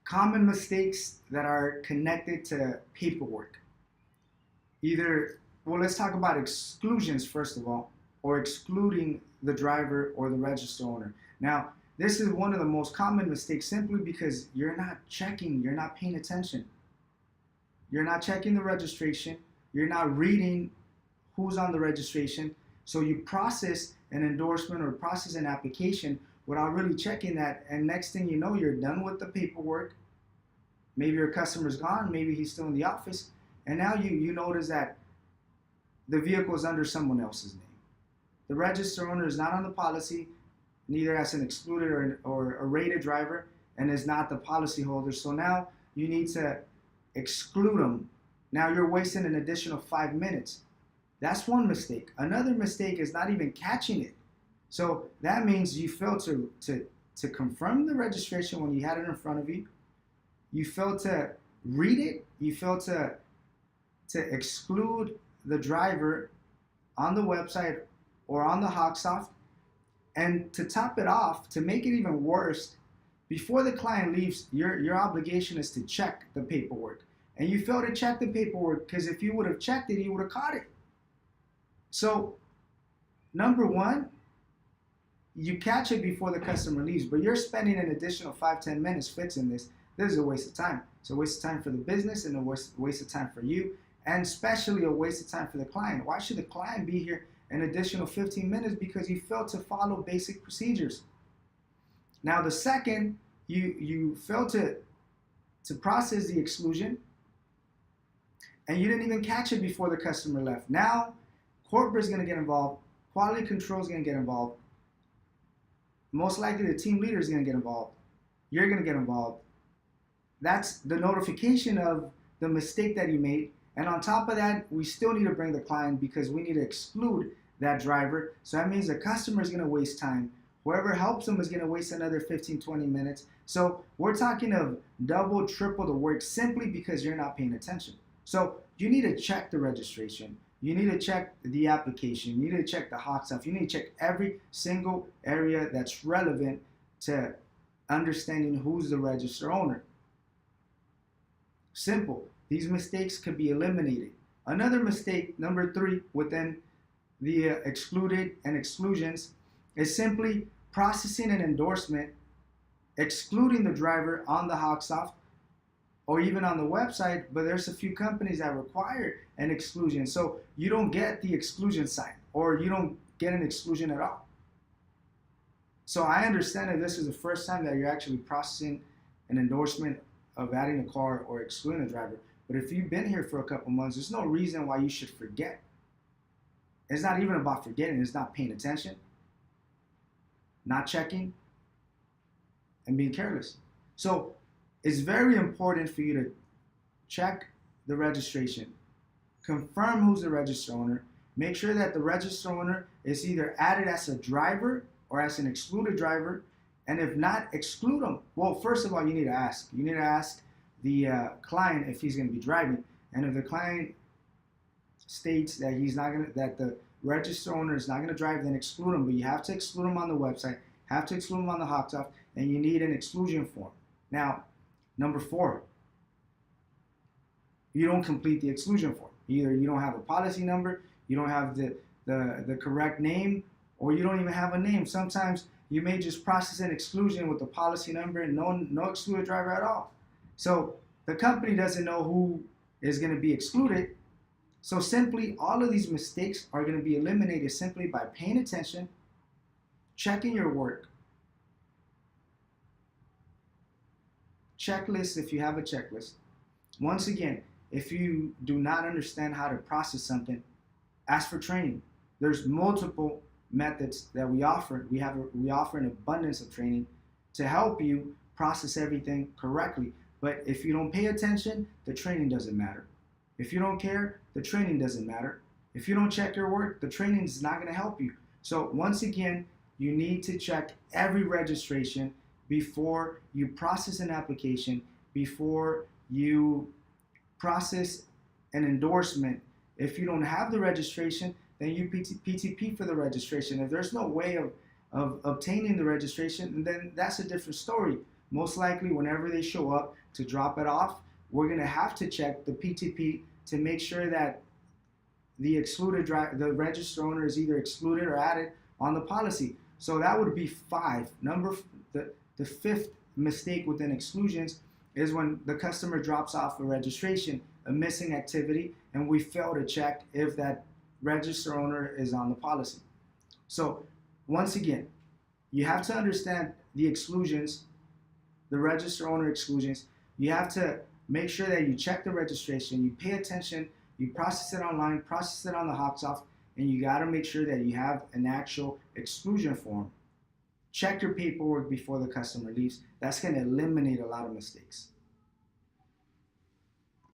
Common mistakes that are connected to paperwork. Well, let's talk about exclusions first of all, or excluding the driver or the register owner. Now, this is one of the most common mistakes simply because you're not checking, you're not paying attention. You're not checking the registration, you're not reading who's on the registration. So you process an endorsement or process an application without really checking that, and next thing you know, you're done with the paperwork. Maybe your customer's gone, maybe he's still in the office, and now you notice that the vehicle is under someone else's name. The register owner is not on the policy, neither as an excluded or a rated driver, and is not the policy holder. So now you need to exclude them. Now you're wasting an additional 5 minutes. That's one mistake. Another mistake is not even catching it. So that means you failed to confirm the registration when you had it in front of you. You failed to read it. You failed to exclude the driver on the website or on the Hawksoft. And to top it off, to make it even worse, before the client leaves, your obligation is to check the paperwork. And you fail to check the paperwork because if you would have checked it, you would have caught it. So, number one, you catch it before the customer leaves, but you're spending an additional 5-10 minutes fixing this. This is a waste of time. It's a waste of time for the business and a waste of time for you, and especially a waste of time for the client. Why should the client be here an additional 15 minutes? Because you failed to follow basic procedures. Now, the second, you failed to process the exclusion, and you didn't even catch it before the customer left. Now, corporate is going to get involved. Quality control is going to get involved. Most likely, the team leader is going to get involved. You're going to get involved. That's the notification of the mistake that you made. And on top of that, we still need to bring the client because we need to exclude that driver. So that means the customer is going to waste time. Whoever helps them is going to waste another 15-20 minutes. So we're talking of double, triple the work simply because you're not paying attention. So you need to check the registration. You need to check the application. You need to check the hot stuff. You need to check every single area that's relevant to understanding who's the register owner. Simple. These mistakes could be eliminated. Another mistake, number 3, within the excluded and exclusions is simply processing an endorsement, excluding the driver on the Hawksoft or even on the website, but there's a few companies that require an exclusion. So you don't get the exclusion sign or you don't get an exclusion at all. So I understand that this is the first time that you're actually processing an endorsement of adding a car or excluding a driver. But if you've been here for a couple months, there's no reason why you should forget. It's not even about forgetting, it's not paying attention, not checking, and being careless. So it's very important for you to check the registration, confirm who's the register owner, make sure that the register owner is either added as a driver or as an excluded driver, and if not, exclude them. Well, first of all, you need to ask. You need to ask the client if he's going to be driving, and if the client states that that the register owner is not going to drive, then exclude him. But you have to exclude him on the website, have to exclude him on the Hawksoft, and you need an exclusion form. Now, number 4, you don't complete the exclusion form. Either you don't have a policy number, you don't have the correct name, or you don't even have a name. Sometimes you may just process an exclusion with the policy number and no excluded driver at all. So the company doesn't know who is going to be excluded. So simply, all of these mistakes are going to be eliminated simply by paying attention, checking your work, checklist if you have a checklist. Once again, if you do not understand how to process something, ask for training. There's multiple methods that we offer. We offer an abundance of training to help you process everything correctly. But if you don't pay attention, the training doesn't matter. If you don't care, the training doesn't matter. If you don't check your work, the training is not going to help you. So once again, you need to check every registration before you process an application, before you process an endorsement. If you don't have the registration, then you PTP for the registration. If there's no way of obtaining the registration, then that's a different story. most likely whenever they show up to drop it off, we're going to have to check the PTP to make sure that the register owner is either excluded or added on the policy. So that would be 5. The fifth mistake within exclusions is when the customer drops off a registration, a missing activity, and we fail to check if that register owner is on the policy. So once again, you have to understand the exclusions, the register owner exclusions. You have to make sure that you check the registration, you pay attention, you process it online, process it on the HOXOF, and you got to make sure that you have an actual exclusion form. Check your paperwork before the customer leaves. That's going to eliminate a lot of mistakes.